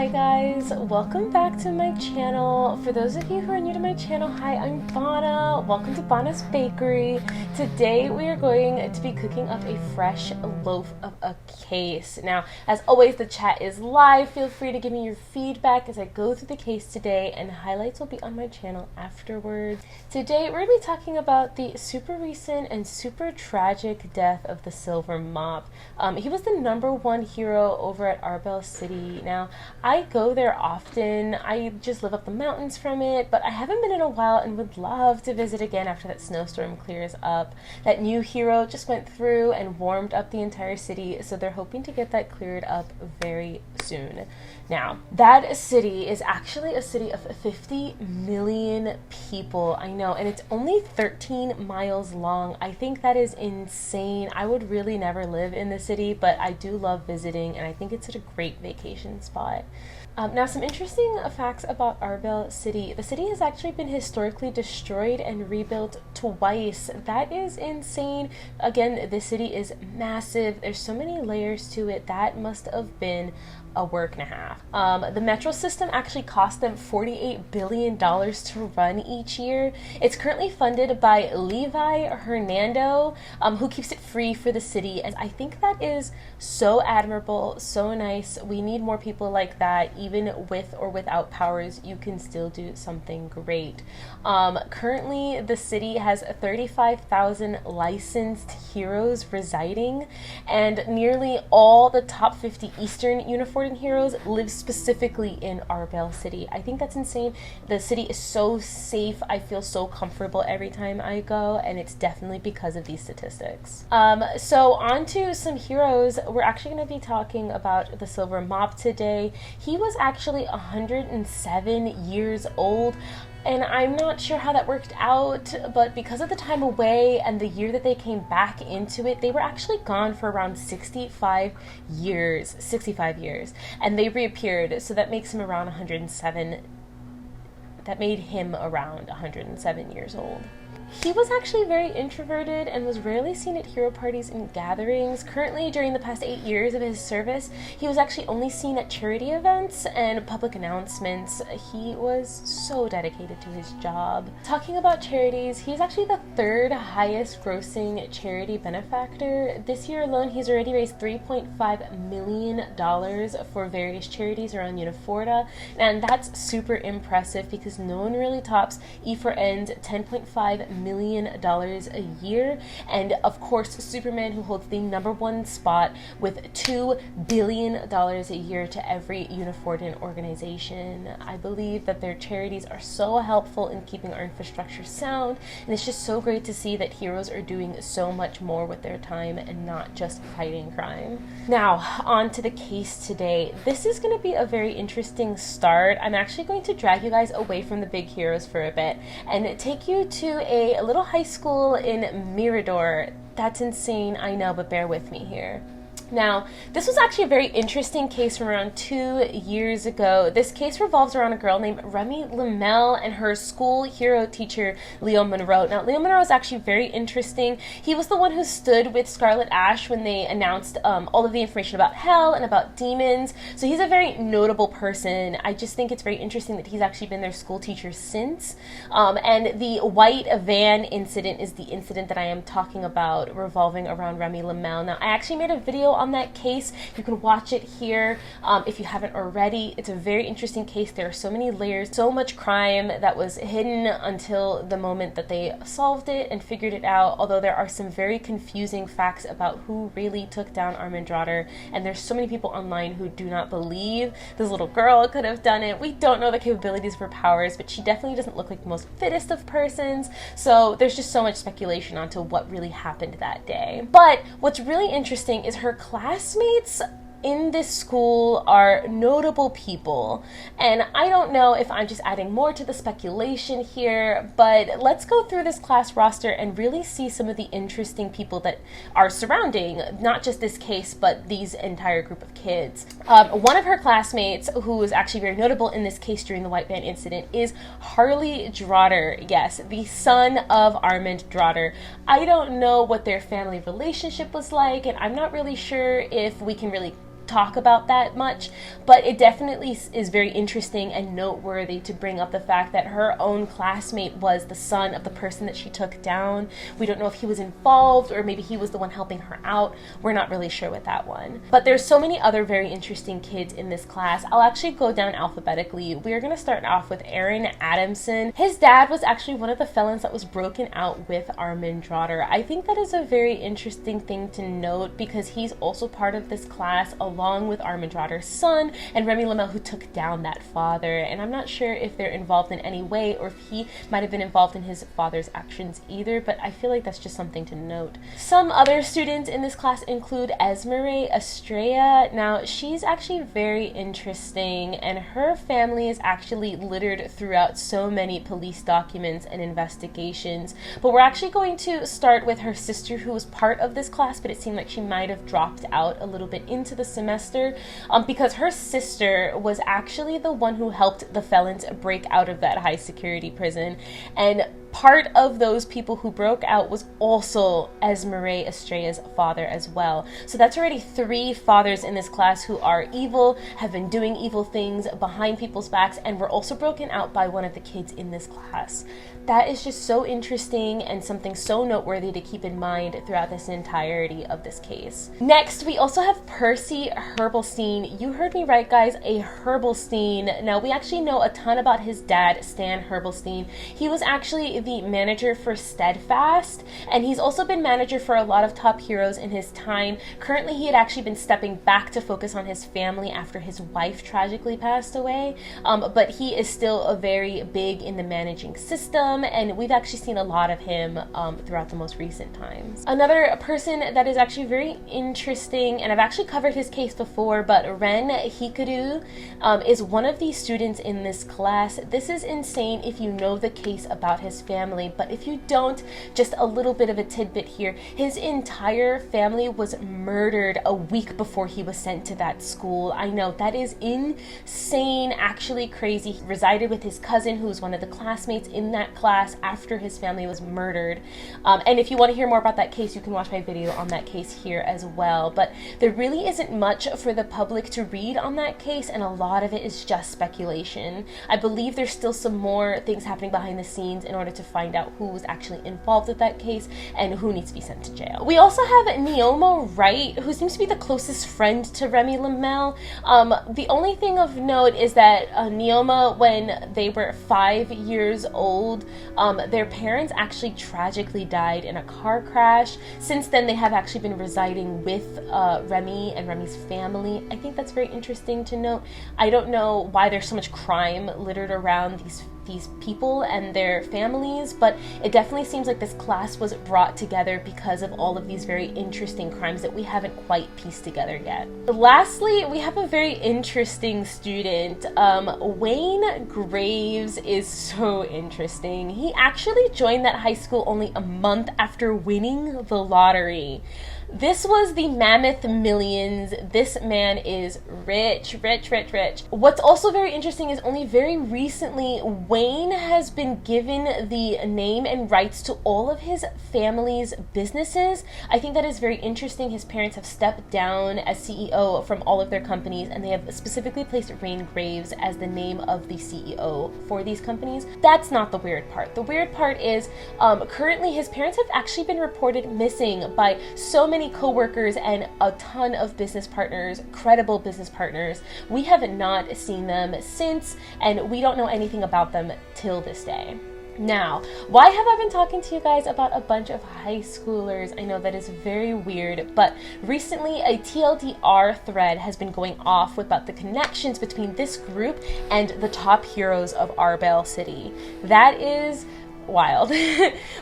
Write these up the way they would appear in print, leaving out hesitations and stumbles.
Hi guys, welcome back to my channel. For those of you who are new to my channel, hi, I'm Bana. Welcome to Bana's Bakery. Today we are going to be cooking up a fresh loaf of a case. Now, as always, the chat is live. Feel free to give me your feedback as I go through the case today, and highlights will be on my channel afterwards. Today we're going to be talking about the super recent and super tragic death of the Silver Mop. He was the #1 hero over at Arbel City. Now, I go there often. I just live up the mountains from it, but I haven't been in a while and would love to visit again after that snowstorm clears up. That new hero just went through and warmed up the entire city, so they're hoping to get that cleared up very soon. Now, that city is actually a city of 50 million people. I know, and it's only 13 miles long. I think that is insane. I would really never live in the city, but I do love visiting, and I think it's a great vacation spot. Now, some interesting facts about Arbel City. The city has actually been historically destroyed and rebuilt twice. That is insane. Again, this city is massive. There's so many layers to it. That must have been a work and a half. The metro system actually cost them $48 billion to run each year. It's currently funded by Levi Hernando, who keeps it free for the city, and I think that is so admirable, so nice. We need more people like that. Even with or without powers, you can still do something great. Currently, the city has 35,000 licensed heroes residing, and nearly all the top 50 Eastern Uniform heroes live specifically in Arbel City. I think that's insane. The city is so safe. I feel so comfortable every time I go, and it's definitely because of these statistics. So on to some heroes. We're actually going to be talking about the Silver Mop today. He was actually 107 years old. And I'm not sure how that worked out, but because of the time away and the year that they came back into it, they were actually gone for around 65 years, and they reappeared, so that makes him around 107. That made him around 107 years old. He was actually very introverted and was rarely seen at hero parties and gatherings. Currently, during the past 8 years of his service, he was actually only seen at charity events and public announcements. He was so dedicated to his job. Talking about charities, he's actually the 3rd highest grossing charity benefactor. This year alone, he's already raised $3.5 million for various charities around Uniforta, and that's super impressive because no one really tops E4N's $10.5 million a year, and of course Superman, who holds the #1 spot with $2 billion a year to every Unifortan organization. I believe that their charities are so helpful in keeping our infrastructure sound, and it's just so great to see that heroes are doing so much more with their time and not just fighting crime. Now, on to the case today. This is going to be a very interesting start. I'm actually going to drag you guys away from the big heroes for a bit and take you to a little high school in Mirador. That's insane, I know, but bear with me here. Now, this was actually a very interesting case from around 2 years ago. This case revolves around a girl named Remy Lamel and her school hero teacher, Leo Monroe. Now, Leo Monroe is actually very interesting. He was the one who stood with Scarlet Ash when they announced all of the information about hell and about demons. So he's a very notable person. I just think it's very interesting that he's actually been their school teacher since. And the white van incident is the incident that I am talking about, revolving around Remy Lamel. Now, I actually made a video on that case. You can watch it here if you haven't already. It's a very interesting case. There are so many layers, so much crime that was hidden until the moment that they solved it and figured it out, although there are some very confusing facts about who really took down Armand Drotter, and there's so many people online who do not believe this little girl could have done it. We don't know the capabilities of her powers, but she definitely doesn't look like the most fittest of persons, so there's just so much speculation onto what really happened that day. But what's really interesting is her classmates in this school are notable people, and I don't know if I'm just adding more to the speculation here, but let's go through this class roster and really see some of the interesting people that are surrounding not just this case but these entire group of kids. One of her classmates, who was actually very notable in this case during the white van incident, is Harley Drotter. Yes, the son of Armand Drotter. I don't know what their family relationship was like, and I'm not really sure if we can really talk about that much, but it definitely is very interesting and noteworthy to bring up the fact that her own classmate was the son of the person that she took down. We don't know if he was involved or maybe he was the one helping her out. We're not really sure with that one. But there's so many other very interesting kids in this class. I'll actually go down alphabetically. We're going to start off with Aaron Adamson. His dad was actually one of the felons that was broken out with Armentrotter. I think that is a very interesting thing to note because he's also part of this class along with Armentrotter's son and Remy Lamel, who took down that father. And I'm not sure if they're involved in any way or if he might have been involved in his father's actions either, but I feel like that's just something to note. Some other students in this class include Esmeralda Estrella. Now, she's actually very interesting and her family is actually littered throughout so many police documents and investigations. But we're actually going to start with her sister, who was part of this class, but it seemed like she might have dropped out a little bit into the semester because her sister was actually the one who helped the felons break out of that high security prison. And part of those people who broke out was also Esmeralda Estrella's father as well. So that's already 3 fathers in this class who are evil, have been doing evil things behind people's backs, and were also broken out by one of the kids in this class. That is just so interesting and something so noteworthy to keep in mind throughout this entirety of this case. Next, we also have Percy Herbalstein. You heard me right, guys, a Herbalstein. Now, we actually know a ton about his dad, Stan Herbalstein. He was actually the manager for Steadfast, and he's also been manager for a lot of top heroes in his time. Currently, he had actually been stepping back to focus on his family after his wife tragically passed away, but he is still very big in the managing system, and we've actually seen a lot of him throughout the most recent times. Another person that is actually very interesting, and I've actually covered his case before, but Ren Hikaru is one of the students in this class. This is insane if you know the case about his family, but if you don't, just a little bit of a tidbit here. His entire family was murdered a week before he was sent to that school. I know, that is insane, actually crazy. He resided with his cousin, who was one of the classmates in that class after his family was murdered. And if you want to hear more about that case, you can watch my video on that case here as well. But there really isn't much for the public to read on that case, and a lot of it is just speculation. I believe there's still some more things happening behind the scenes in order to find out who was actually involved with that case and who needs to be sent to jail. We also have Neoma Wright, who seems to be the closest friend to Remy Lamel. The only thing of note is that Neoma, when they were 5 years old, their parents actually tragically died in a car crash. Since then, they have actually been residing with Remy and Remy's family. I think that's very interesting to note. I don't know why there's so much crime littered around these people and their families, but it definitely seems like this class was brought together because of all of these very interesting crimes that we haven't quite pieced together yet. Lastly, we have a very interesting student. Wayne Graves is so interesting. He actually joined that high school only a month after winning the lottery. This was the Mammoth Millions. This man is rich, rich, rich, rich. What's also very interesting is only very recently, Wayne has been given the name and rights to all of his family's businesses. I think that is very interesting. His parents have stepped down as CEO from all of their companies, and they have specifically placed Wayne Graves as the name of the CEO for these companies. That's not the weird part. The weird part is currently his parents have actually been reported missing by so many co-workers and a ton of business partners, credible business partners. We have not seen them since, and we don't know anything about them till this day. Now, why have I been talking to you guys about a bunch of high schoolers? I know that is very weird, but recently a TLDR thread has been going off about the connections between this group and the top heroes of Arbel City. That is wild.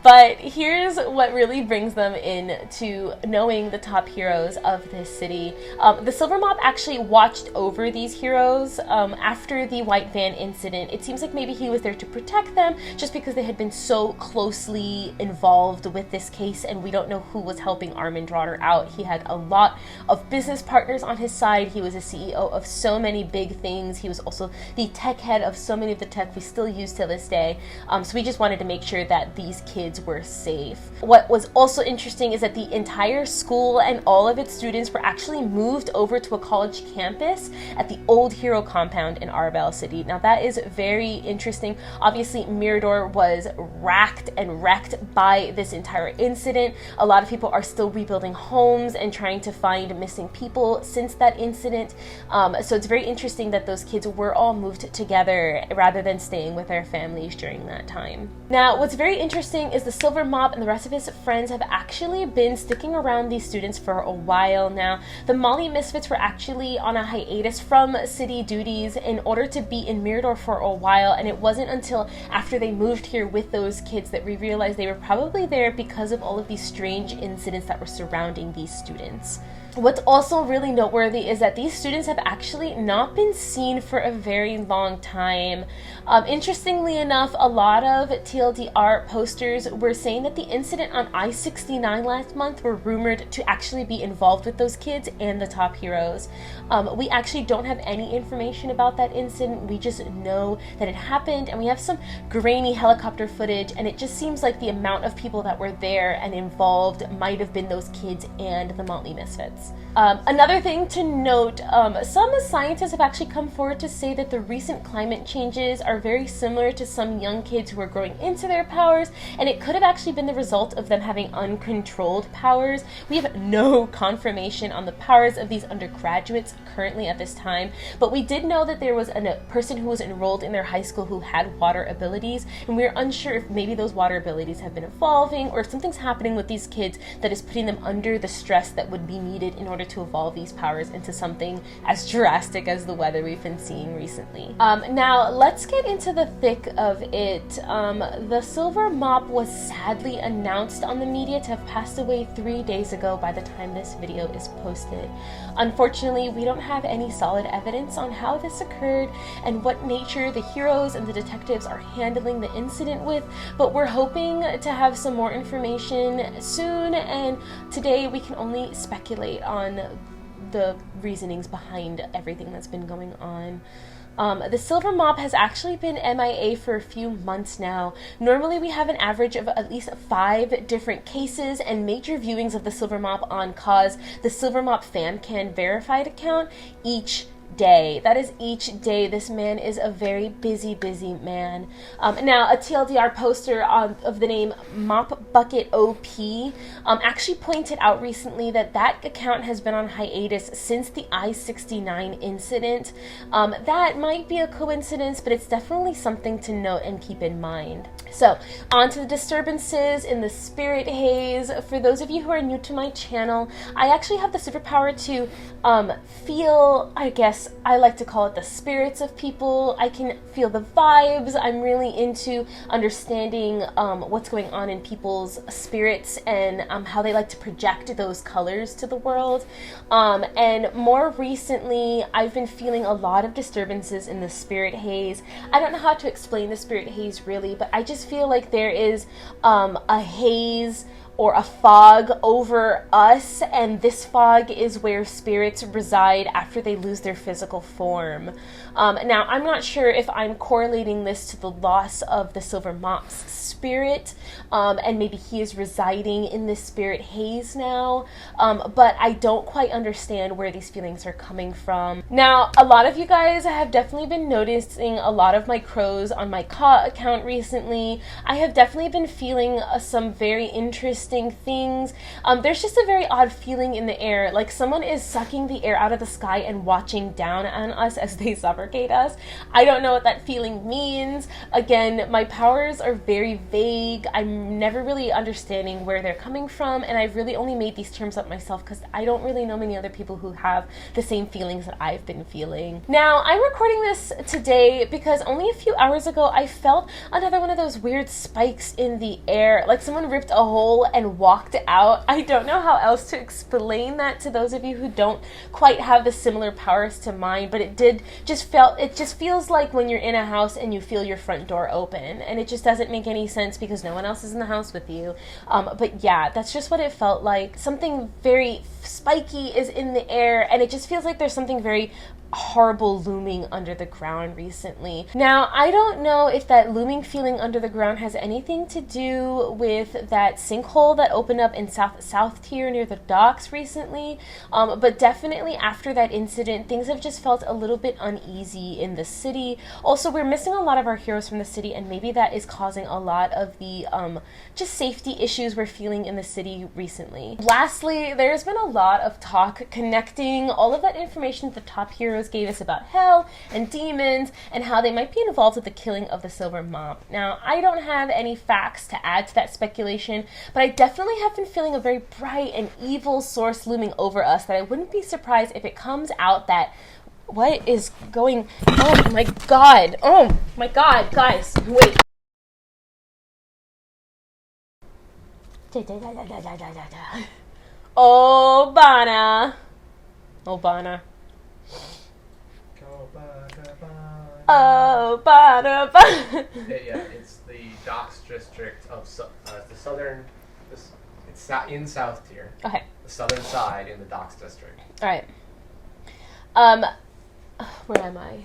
But here's what really brings them in to knowing the top heroes of this city. The Silver Mop actually watched over these heroes after the white van incident. It seems like maybe he was there to protect them just because they had been so closely involved with this case, and we don't know who was helping Armentrotter out. He had a lot of business partners on his side. He was a CEO of so many big things. He was also the tech head of so many of the tech we still use to this day. So we just wanted to to make sure that these kids were safe. What was also interesting is that the entire school and all of its students were actually moved over to a college campus at the old Hero compound in Arbel City. Now that is very interesting. Obviously, Mirador was racked and wrecked by this entire incident. A lot of people are still rebuilding homes and trying to find missing people since that incident. So it's very interesting that those kids were all moved together rather than staying with their families during that time. Now, what's very interesting is the Silver Mop and the rest of his friends have actually been sticking around these students for a while now. The Molly Misfits were actually on a hiatus from city duties in order to be in Mirador for a while, and it wasn't until after they moved here with those kids that we realized they were probably there because of all of these strange incidents that were surrounding these students. What's also really noteworthy is that these students have actually not been seen for a very long time. Interestingly enough, a lot of TLDR posters were saying that the incident on I-69 last month were rumored to actually be involved with those kids and the top heroes. We actually don't have any information about that incident. We just know that it happened, and we have some grainy helicopter footage, and it just seems like the amount of people that were there and involved might have been those kids and the Motley Misfits. Another thing to note, some scientists have actually come forward to say that the recent climate changes are very similar to some young kids who are growing into their powers, and it could have actually been the result of them having uncontrolled powers. We have no confirmation on the powers of these undergraduates currently at this time, but we did know that there was a person who was enrolled in their high school who had water abilities, and we're unsure if maybe those water abilities have been evolving or if something's happening with these kids that is putting them under the stress that would be needed in order to evolve these powers into something as drastic as the weather we've been seeing recently. Now, let's get into the thick of it. The Silver Mop was sadly announced on the media to have passed away 3 days ago by the time this video is posted. Unfortunately, we don't have any solid evidence on how this occurred and what nature the heroes and the detectives are handling the incident with, but we're hoping to have some more information soon, and today we can only speculate on the reasonings behind everything that's been going on. The Silver Mop has actually been MIA for a few months now. Normally we have an average of at least 5 different cases and major viewings of the Silver Mop on Cause, the Silver Mop FanCan verified account, each day. That is each day. This man is a very busy man. Now, a TLDR poster of the name Mop Bucket OP actually pointed out recently that that account has been on hiatus since the I-69 incident. That might be a coincidence, but it's definitely something to note and keep in mind. So, on to the disturbances in the spirit haze. For those of you who are new to my channel, I actually have the superpower to feel, I guess I like to call it the spirits of people. I can feel the vibes. I'm really into understanding what's going on in people's spirits and how they like to project those colors to the world. And more recently, I've been feeling a lot of disturbances in the spirit haze. I don't know how to explain the spirit haze really, but I just feel like there is a haze or a fog over us, and this fog is where spirits reside after they lose their physical form. Now, I'm not sure if I'm correlating this to the loss of the Silver Mop's spirit, and maybe he is residing in this spirit haze now, but I don't quite understand where these feelings are coming from. Now, a lot of you guys have definitely been noticing a lot of my crows on my Ka account recently. I have definitely been feeling some very interesting things. There's just a very odd feeling in the air, like someone is sucking the air out of the sky and watching down on us as they suffocate us. I don't know what that feeling means. Again, my powers are very vague. I'm never really understanding where they're coming from, and I've really only made these terms up myself because I don't really know many other people who have the same feelings that I've been feeling. Now, I'm recording this today because only a few hours ago I felt another one of those weird spikes in the air, like someone ripped a hole and walked out. I don't know how else to explain that to those of you who don't quite have the similar powers to mine, but it just feels like when you're in a house and you feel your front door open, and it just doesn't make any sense because no one else is in the house with you. But yeah, that's just what it felt like. Something very spiky is in the air, and it just feels like there's something very horrible looming under the ground recently. Now, I don't know if that looming feeling under the ground has anything to do with that sinkhole that opened up in South Tier near the docks recently, but definitely after that incident, things have just felt a little bit uneasy in the city. Also, we're missing a lot of our heroes from the city, and maybe that is causing a lot of the just safety issues we're feeling in the city recently. Lastly, there's been a lot of talk connecting all of that information the top heroes gave us about hell and demons and how they might be involved with the killing of the Silver Mop. Now, I don't have any facts to add to that speculation, but I definitely have been feeling a very bright and evil source looming over us that I wouldn't be surprised if it comes out that what is going... Oh my god. Oh my god, guys. Wait. Oh, Bana. Oh, Bana. Oh, Bana, Bana. Yeah, it's the docks district of the southern... It's not in South Tier. Okay. The southern side in the docks district. Alright. Where am I?